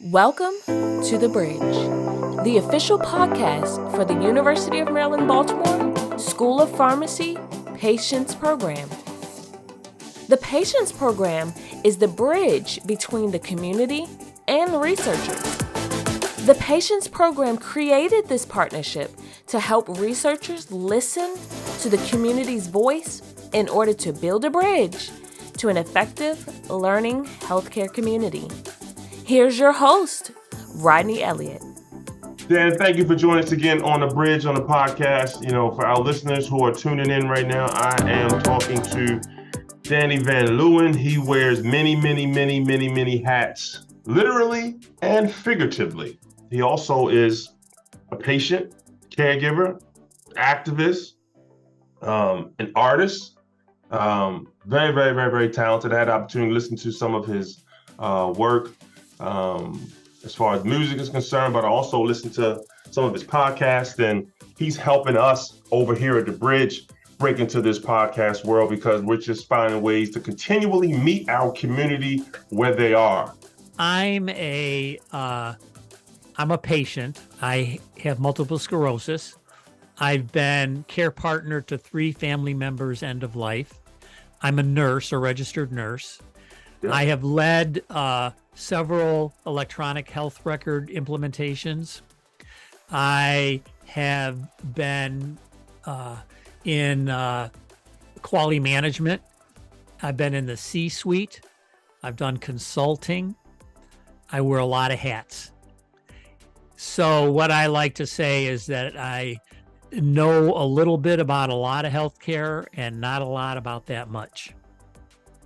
Welcome to The Bridge, the official podcast for the University of Maryland, Baltimore School of Pharmacy Patients Program. The Patients Program is the bridge between the community and researchers. The Patients Program created this partnership to help researchers listen to the community's voice in order to build a bridge to an effective learning healthcare community. Here's your host, Rodney Elliott. Dan, thank you for joining us again on The Bridge on the podcast. For our listeners who are tuning in right now, I am talking to Danny Van Leeuwen. He wears many hats, literally and figuratively. He also is a patient, caregiver, activist, an artist, very talented. I had the opportunity to listen to some of his work as far as music is concerned, but I also listen to some of his podcasts, and he's helping us over here at The Bridge break into this podcast world because we're just finding ways to continually meet our community where they are. I'm a patient. I have multiple sclerosis. I've been care partner to 3 family members end of life. I'm a nurse, a registered nurse. Yeah. I have led several electronic health record implementations. I have been in quality management. I've been in the C-suite. I've done consulting. I wear a lot of hats. So what I like to say is that I know a little bit about a lot of healthcare and not a lot about that much.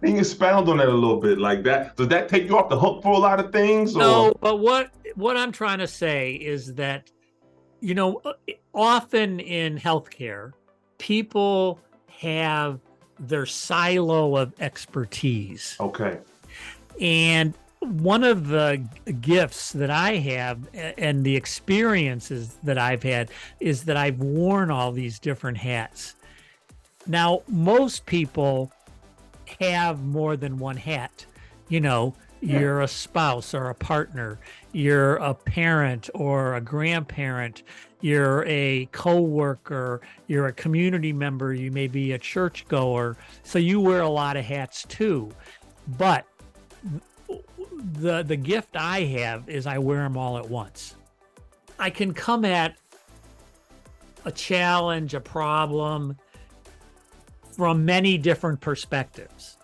Can you expound on that a little bit like that? Does that take you off the hook for a lot of things? Or? No, but what I'm trying to say is that, often in healthcare, people have their silo of expertise. Okay. And one of the gifts that I have and the experiences that I've had is that I've worn all these different hats. Now, most people have more than one hat. You're a spouse or a partner, you're a parent or a grandparent, you're a co-worker, you're a community member, you may be a churchgoer. So you wear a lot of hats too. But the gift I have is I wear them all at once. I can come at a challenge, a problem from many different perspectives.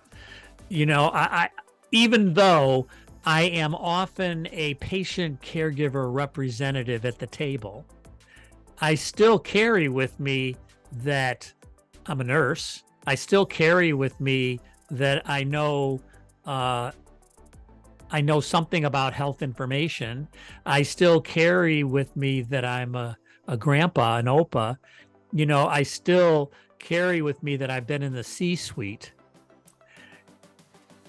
I even though I am often a patient caregiver representative at the table, I still carry with me that I'm a nurse. I still carry with me that I know something about health information. I still carry with me that I'm a grandpa, an opa. I still carry with me that I've been in the C-suite.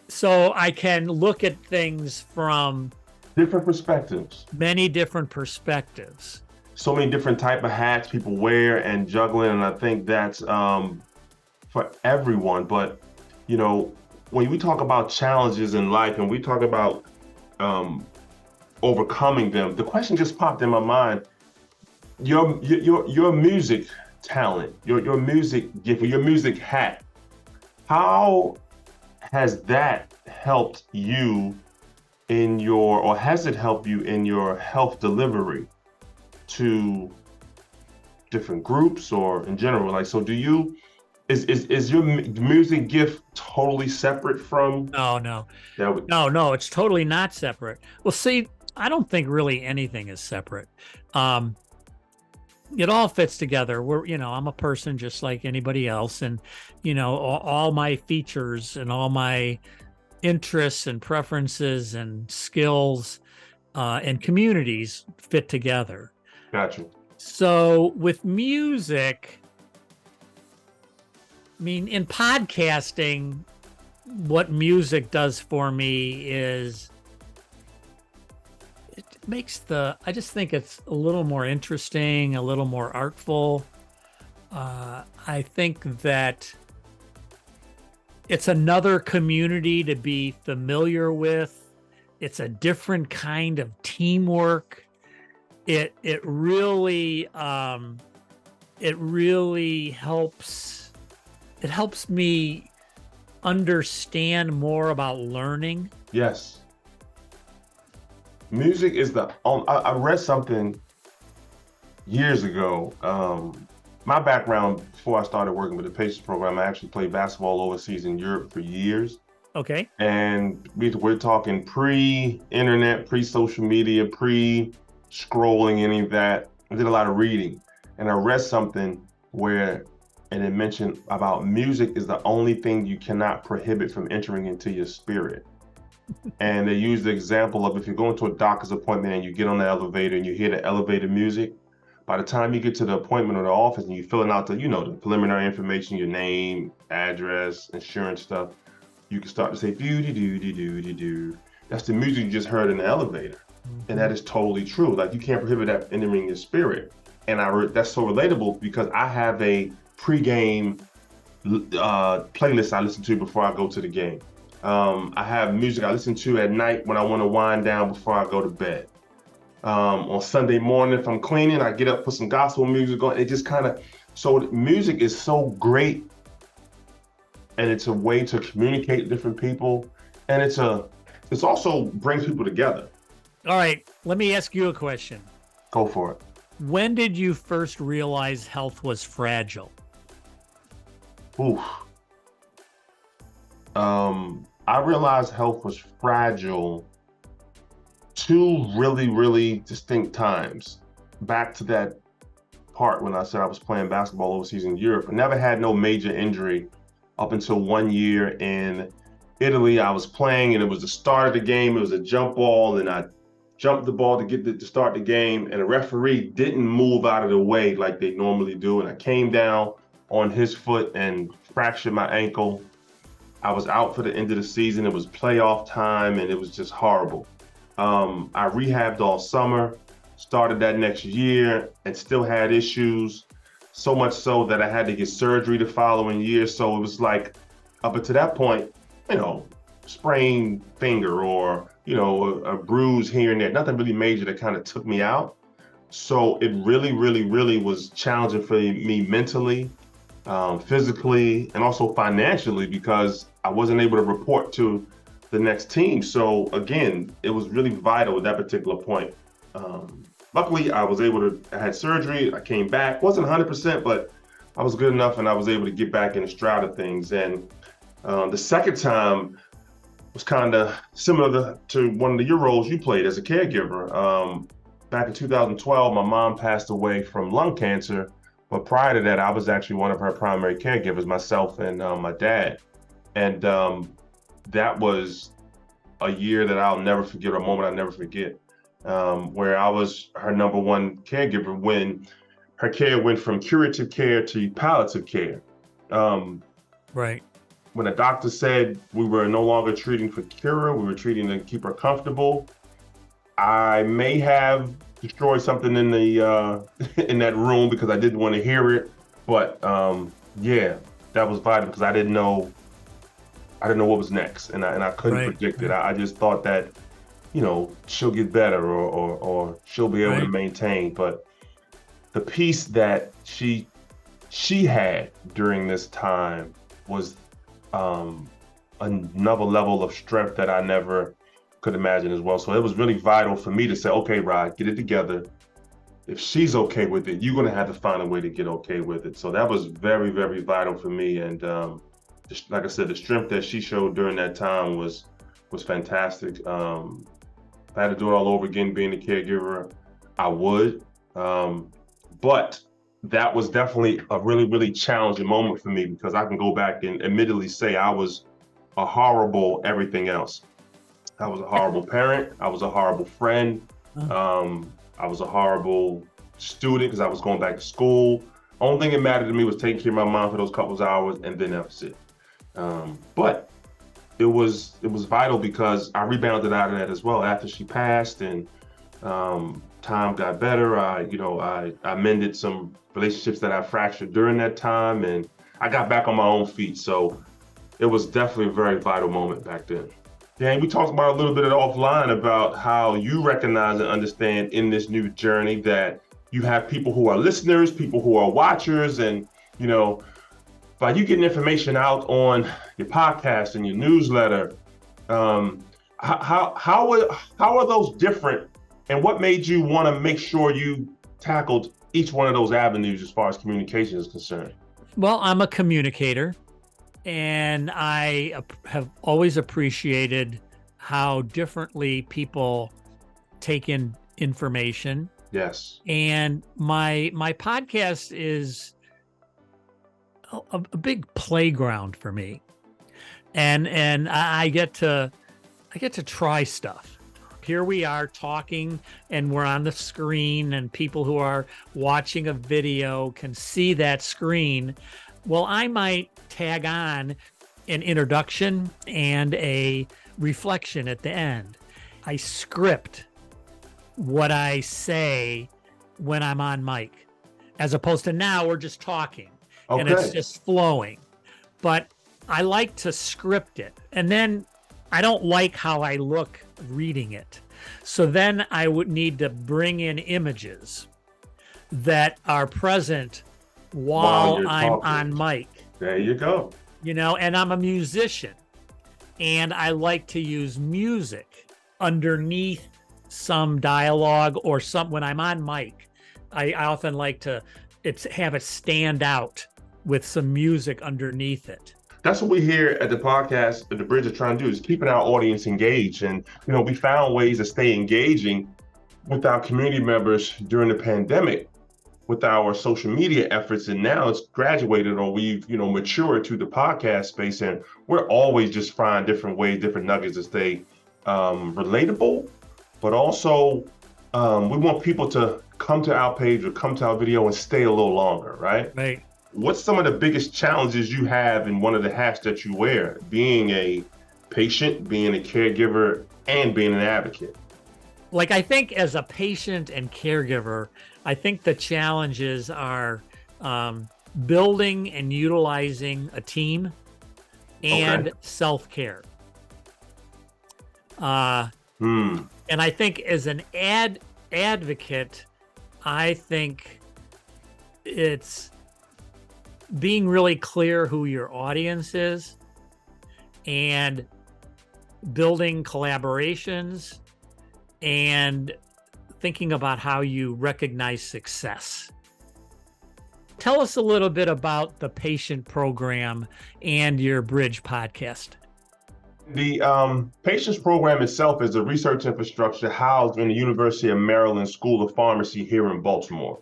So I can look at things from different perspectives. Many different perspectives. So many different type of hats people wear and juggling, and I think that's for everyone. But when we talk about challenges in life and we talk about overcoming them, the question just popped in my mind. Your music talent, your music gift, your music hat, how has that helped you has it helped you in your health delivery to different groups or in general? Like, so is your music gift totally separate from? No, it's totally not separate. Well, see, I don't think really anything is separate. It all fits together. I'm a person just like anybody else. And, all my features and all my interests and preferences and skills and communities fit together. Gotcha. So with music, in podcasting, what music does for me is I just think it's a little more interesting, a little more artful. I think that it's another community to be familiar with. It's a different kind of teamwork. It really helps. It helps me understand more about learning. Yes. Music is I read something years ago. My background before I started working with the Patience program, I actually played basketball overseas in Europe for years. Okay. And we're talking pre-internet, pre-social media, pre-scrolling, any of that. I did a lot of reading. And I read something and it mentioned about music is the only thing you cannot prohibit from entering into your spirit. And they used the example of if you're going to a doctor's appointment and you get on the elevator and you hear the elevator music, by the time you get to the appointment or the office and you're filling out the preliminary information, your name, address, insurance stuff, you can start to say do. That's the music you just heard in the elevator. And that is totally true. Like, you can't prohibit that entering your spirit. And that's so relatable because I have a pregame playlist I listen to before I go to the game. I have music I listen to at night when I want to wind down before I go to bed. On Sunday morning, if I'm cleaning, I get up, put some gospel music on. It just so music is so great, and it's a way to communicate with different people, and it's also brings people together. All right, let me ask you a question. Go for it. When did you first realize health was fragile? Oof. I realized health was fragile two really, really distinct times. Back to that part when I said I was playing basketball overseas in Europe. I never had no major injury up until 1 year in Italy. I was playing and it was the start of the game. It was a jump ball and I jumped the ball to start the game, and the referee didn't move out of the way like they normally do. And I came down on his foot and fractured my ankle. I was out for the end of the season. It was playoff time and it was just horrible. I rehabbed all summer, started that next year, and still had issues. So much so that I had to get surgery the following year. So it was like, up until that point, sprained finger or, a bruise here and there, nothing really major that kind of took me out. So it really, really, really was challenging for me mentally, physically, and also financially, because I wasn't able to report to the next team. So again, it was really vital at that particular point. Luckily, I had surgery, I came back, wasn't 100%, but I was good enough and I was able to get back in the stride of things. And the second time was kind of similar to one of your roles you played as a caregiver. Back in 2012, my mom passed away from lung cancer, but prior to that, I was actually one of her primary caregivers, myself and my dad. And that was a year that I'll never forget, a moment I'll never forget, where I was her number one caregiver when her care went from curative care to palliative care. Right. When the doctor said we were no longer treating for cure, we were treating to keep her comfortable, I may have destroyed something in the in that room because I didn't want to hear it. But yeah, that was vital because I didn't know what was next, and I couldn't predict it. I just thought that, she'll get better or she'll be able to maintain. But the peace that she had during this time was another level of strength that I never could imagine as well. So it was really vital for me to say, okay, Rod, get it together. If she's okay with it, you're going to have to find a way to get okay with it. So that was very, very vital for me. And like I said, the strength that she showed during that time was fantastic. If I had to do it all over again, being a caregiver, I would. But that was definitely a really, really challenging moment for me because I can go back and admittedly say I was a horrible everything else. I was a horrible parent. I was a horrible friend. I was a horrible student because I was going back to school. Only thing that mattered to me was taking care of my mom for those couple of hours, and then that was it. But it was vital because I rebounded out of that as well after she passed, and time got better. I mended some relationships that I fractured during that time, and I got back on my own feet. So it was definitely a very vital moment back then. Dan, we talked about a little bit offline about how you recognize and understand in this new journey that you have people who are listeners, people who are watchers, and you know, by you getting information out on your podcast and your newsletter, how are those different, and what made you want to make sure you tackled each one of those avenues as far as communication is concerned? Well, I'm a communicator, and I have always appreciated how differently people take in information. Yes. And my podcast is a big playground for me, and I get to try stuff. Here we are talking, and we're on the screen, and people who are watching a video can see that screen. Well, I might tag on an introduction and a reflection at the end. I script what I say when I'm on mic, as opposed to now we're just talking and it's just flowing. But I like to script it, and then I don't like how I look reading it. So then I would need to bring in images that are present while I'm on mic. There you go. You know, and I'm a musician, and I like to use music underneath some dialogue or when I'm on mic. I often like to have it stand out with some music underneath it. That's what we here at the podcast, at the Bridge, are trying to do, is keeping our audience engaged. And, you know, we found ways to stay engaging with our community members during the pandemic with our social media efforts. And now it's graduated, or we've, you know, matured to the podcast space. And we're always just finding different ways, different nuggets to stay relatable, but also we want people to come to our page or come to our video and stay a little longer, right? Right. What's some of the biggest challenges you have in one of the hats that you wear, being a patient, being a caregiver, and being an advocate? Like, I think as a patient and caregiver, I think the challenges are building and utilizing a team and self-care. And I think as an advocate, I think it's being really clear who your audience is and building collaborations and thinking about how you recognize success. Tell us a little bit about the patient program and your Bridge podcast. The Patients program itself is a research infrastructure housed in the University of Maryland School of Pharmacy here in Baltimore.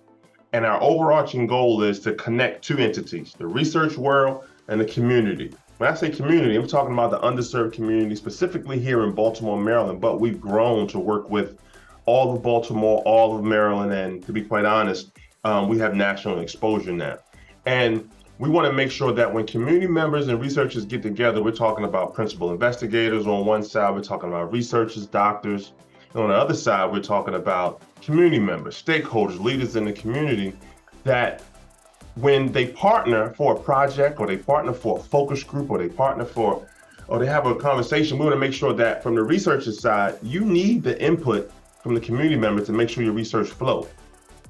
And our overarching goal is to connect two entities, the research world and the community. When I say community, I'm talking about the underserved community, specifically here in Baltimore, Maryland, but we've grown to work with all of Baltimore, all of Maryland, and to be quite honest, we have national exposure now. And we want to make sure that when community members and researchers get together, we're talking about principal investigators on one side, we're talking about researchers, doctors, and on the other side, we're talking about community members, stakeholders, leaders in the community, that when they partner for a project, or they partner for a focus group, or they have a conversation, we want to make sure that from the researcher side, you need the input from the community members to make sure your research flow,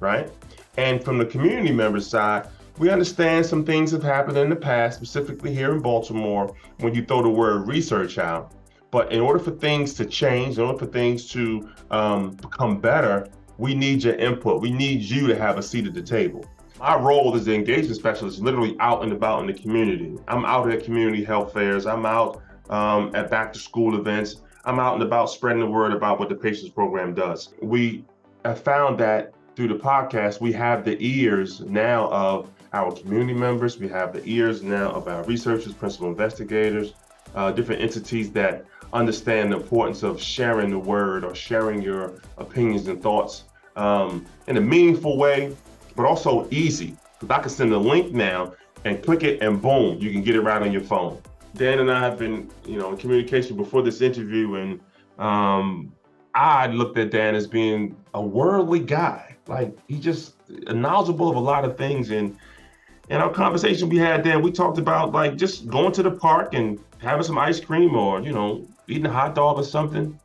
right? And from the community members side, we understand some things have happened in the past, specifically here in Baltimore, when you throw the word research out. But in order for things to change, in order for things to become better, we need your input. We need you to have a seat at the table. My role as the engagement specialist is literally out and about in the community. I'm out at community health fairs. I'm out at back to school events. I'm out and about spreading the word about what the Patients program does. We have found that through the podcast, we have the ears now of our community members. We have the ears now of our researchers, principal investigators, different entities that understand the importance of sharing the word or sharing your opinions and thoughts in a meaningful way, but also easy. Because I can send a link now and click it and boom, you can get it right on your phone. Dan and I have been, in communication before this interview, and I looked at Dan as being a worldly guy. Like, he just knowledgeable of a lot of things. And in our conversation we had, Dan, we talked about like just going to the park and having some ice cream, or, eating a hot dog or something.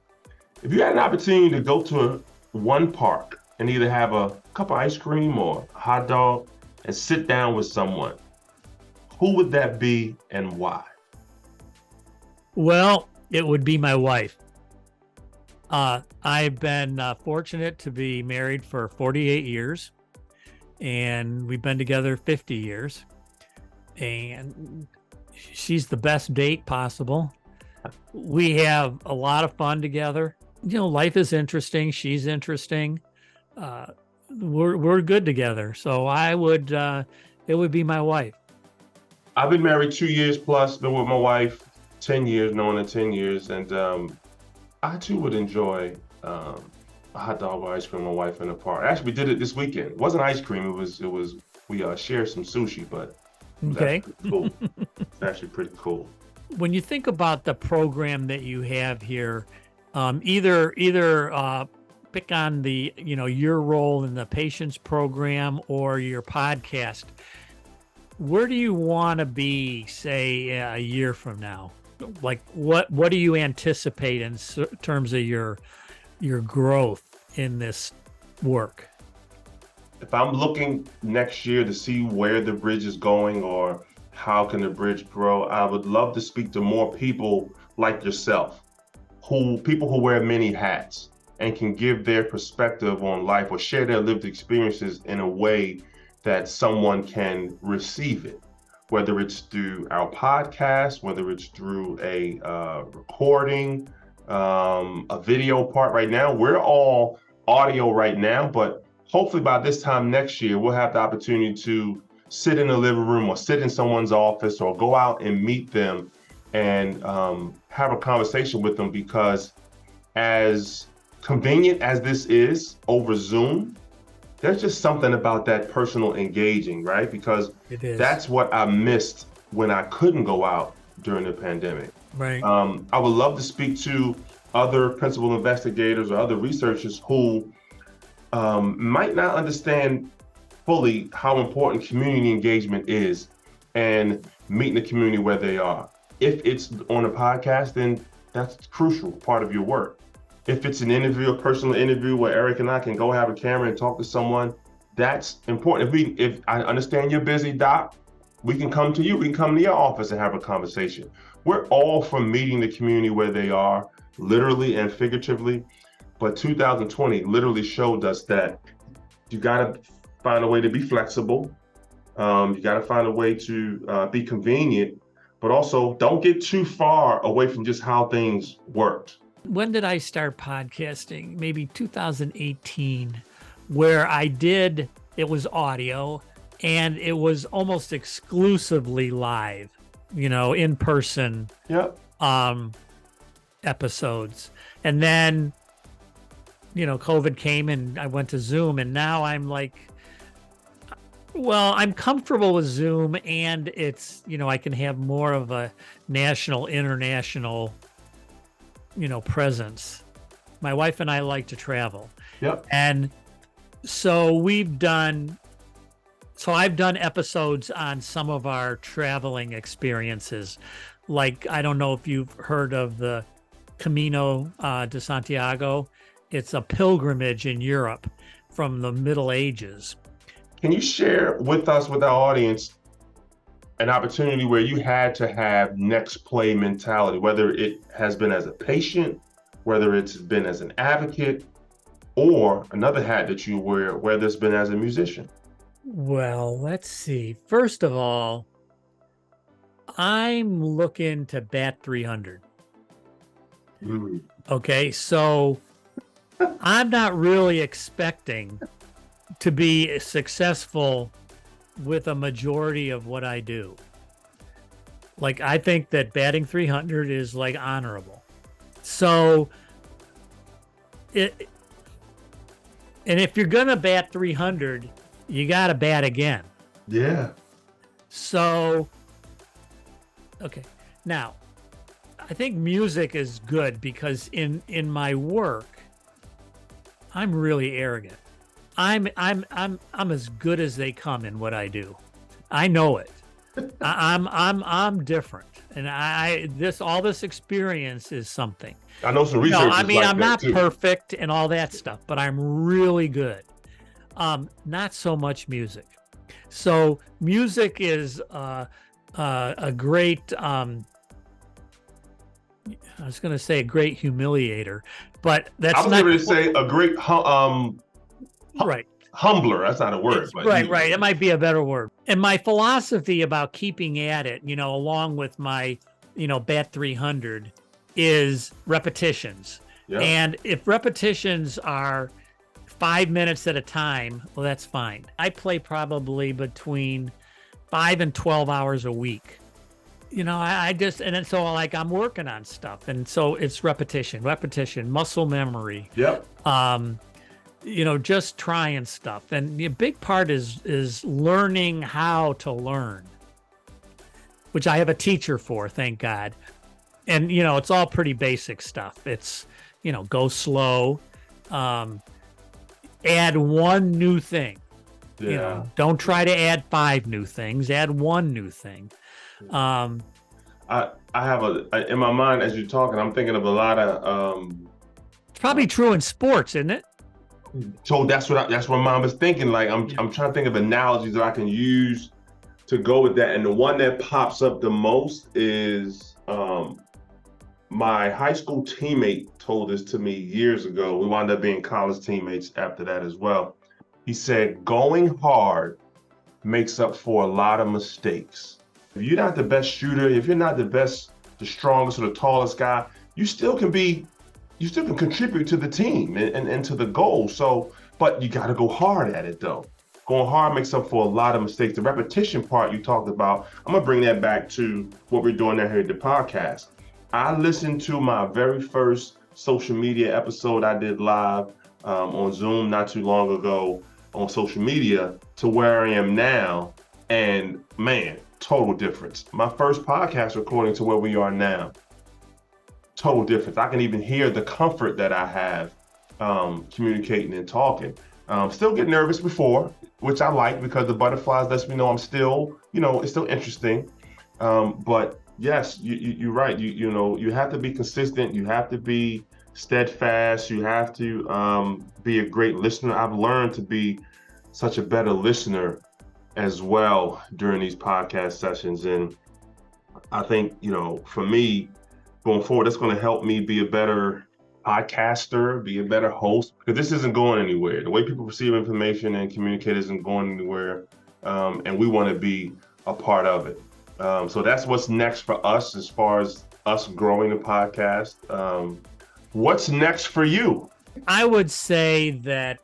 If you had an opportunity to go to one park and either have a cup of ice cream or a hot dog and sit down with someone, who would that be and why? Well, it would be my wife. I've been fortunate to be married for 48 years, and we've been together 50 years. And she's the best date possible. We have a lot of fun together. You know, life is interesting. She's interesting. We're good together. So it would be my wife. I've been married 2 years plus, been with my wife 10 years, knowing her 10 years, and I too would enjoy a hot dog or ice cream with my wife in the park. Actually, we did it this weekend. It wasn't ice cream. It was we shared some sushi, but it was Okay. actually pretty cool. It's actually pretty cool. When you think about the program that you have here, either pick on the your role in the patients program or your podcast. Where do you want to be, say, a year from now? Like, what do you anticipate in terms of your growth in this work? If I'm looking next year to see where the bridge is going or how can the bridge grow, I would love to speak to more people like yourself, people who wear many hats and can give their perspective on life or share their lived experiences in a way that someone can receive it, whether it's through our podcast, whether it's through a recording, a video part. Right now, we're all audio right now, but hopefully by this time next year, we'll have the opportunity to sit in the living room or sit in someone's office or go out and meet them and have a conversation with them, because as convenient as this is over Zoom, there's just something about that personal engaging, right? Because It is. that's what I missed when I couldn't go out during the pandemic. Right. I would love to speak to other principal investigators or other researchers who might not understand fully how important community engagement is and meeting the community where they are. If it's on a podcast, then that's a crucial part of your work. If it's an interview, a personal interview where Eric and I can go have a camera and talk to someone, that's important. If I understand you're busy, Doc, we can come to you. We can come to your office and have a conversation. We're all for meeting the community where they are, literally and figuratively. But 2020 literally showed us that you got to find a way to be flexible. You got to find a way to be convenient, but also don't get too far away from just how things worked. When did I start podcasting? Maybe 2018, where it was audio and it was almost exclusively live, in person. Yep. Episodes. And then, COVID came and I went to Zoom, and now I'm like, well, I'm comfortable with Zoom, and it's, I can have more of a national, international, presence. My wife and I like to travel. Yep. And so I've done episodes on some of our traveling experiences. Like, I don't know if you've heard of the Camino de Santiago. It's a pilgrimage in Europe from the Middle Ages. Can you share with us, with our audience, an opportunity where you had to have next play mentality, whether it has been as a patient, whether it's been as an advocate, or another hat that you wear, whether it's been as a musician? Well, let's see. First of all, I'm looking to bat 300. Okay, so I'm not really expecting to be successful with a majority of what I do. Like, I think that batting 300 is like honorable. So and if you're going to bat 300, you got to bat again. Yeah. So, okay. Now, I think music is good because in my work, I'm really arrogant. I'm as good as they come in what I do. I know it. I'm different, and all this experience is something. I know some No, researchers I mean, like I'm that not too. perfect and all that stuff, but I'm really good. Not so much music. So music is a great. I was going to say a great humiliator, but I that's was not able to say a great right. humbler. That's not a word, It's but right, right. It might be a better word. And my philosophy about keeping at it, along with my, BAT 300 is repetitions. yeah. And if repetitions are 5 minutes at a time, well, that's fine. I play probably between 5 and 12 hours a week. I just, and then so like I'm working on stuff. And so it's repetition, muscle memory. Yep. Just trying stuff. And the big part is learning how to learn, which I have a teacher for, thank God. And it's all pretty basic stuff. It's go slow, add one new thing. Yeah. Don't try to add 5 new things, add one new thing. I have in my mind as you're talking, I'm thinking of a lot of It's probably true in sports, isn't it? so that's what mom was thinking. Like I'm trying to think of analogies that I can use to go with that. And the one that pops up the most is my high school teammate told this to me years ago. We wound up being college teammates after that as well. He said, going hard makes up for a lot of mistakes. If you're not the best shooter, if you're not the strongest or the tallest guy, you still can contribute to the team and to the goal. So, but you got to go hard at it though. Going hard makes up for a lot of mistakes. The repetition part you talked about, I'm gonna bring that back to what we're doing now here at the podcast. I listened to my very first social media episode I did live on Zoom not too long ago on social media to where I am now. And man, total difference. My first podcast recording to where we are now, total difference. I can even hear the comfort that I have communicating and talking. Still get nervous before, which I like because the butterflies lets me know I'm still, it's still interesting. But yes, you're right. You have to be consistent. You have to be steadfast. You have to be a great listener. I've learned to be such a better listener as well during these podcast sessions. And I think, for me going forward, that's going to help me be a better podcaster, be a better host, because this isn't going anywhere. The way people receive information and communicate isn't going anywhere. And we want to be a part of it. So that's what's next for us as far as us growing the podcast. What's next for you? I would say that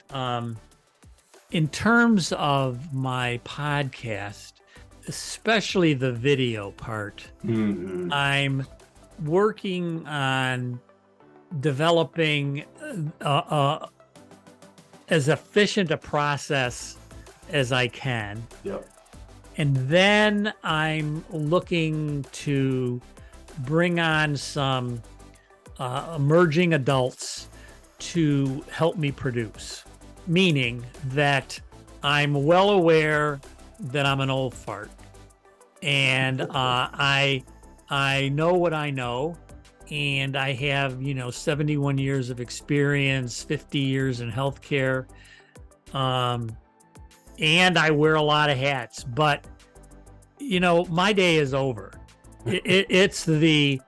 in terms of my podcast, especially the video part, I'm working on developing as efficient a process as I can. Yep. And then I'm looking to bring on some emerging adults to help me produce, meaning that I'm well aware that I'm an old fart, and I know what I know, and I have 71 years of experience, 50 years in healthcare, and I wear a lot of hats. But my day is over. It's the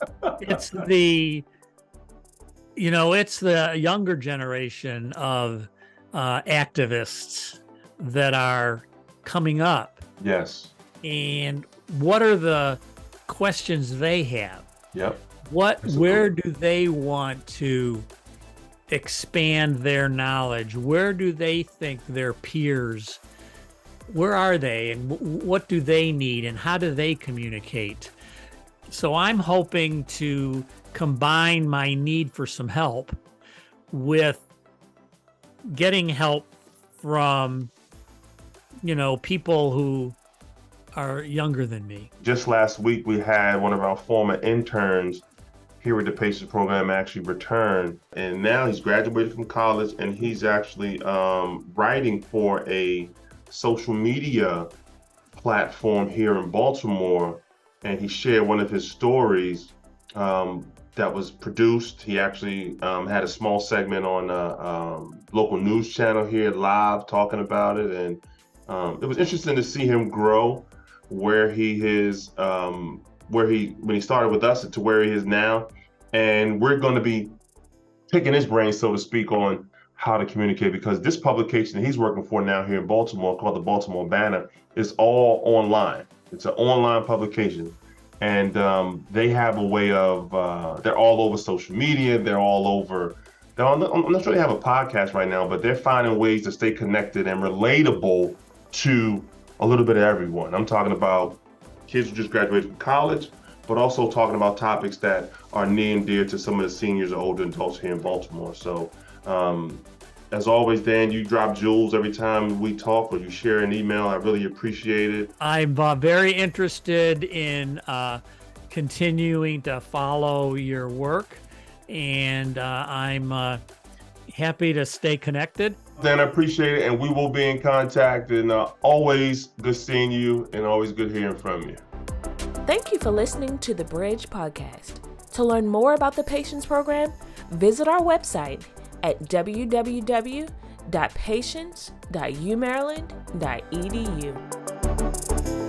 younger generation of activists that are coming up. Yes. And what are the questions they have? Yep. Where do they want to expand their knowledge? Where do they think their peers, where are they, and what do they need, and how do they communicate? So I'm hoping to combine my need for some help with getting help from, people who are younger than me. Just last week, we had one of our former interns here with the Patience Program actually return, and now he's graduated from college, and he's actually writing for a social media platform here in Baltimore, and he shared one of his stories that was produced. He actually had a small segment on a local news channel here live talking about it, and it was interesting to see him grow where he is, when he started with us to where he is now. And we're going to be picking his brain, so to speak, on how to communicate, because this publication that he's working for now here in Baltimore, called the Baltimore Banner, is all online. It's an online publication. And they have a way of, they're all over social media. They're all over, I'm not sure they have a podcast right now, but they're finding ways to stay connected and relatable to a little bit of everyone. I'm talking about kids who just graduated from college, but also talking about topics that are near and dear to some of the seniors or older adults here in Baltimore. So as always, Dan, you drop jewels every time we talk or you share an email. I really appreciate it. I'm very interested in continuing to follow your work, and I'm happy to stay connected. Dan, I appreciate it, and we will be in contact, and always good seeing you and always good hearing from you. Thank you for listening to the Bridge Podcast. To learn more about the Patience Program, visit our website at www.patience.umaryland.edu.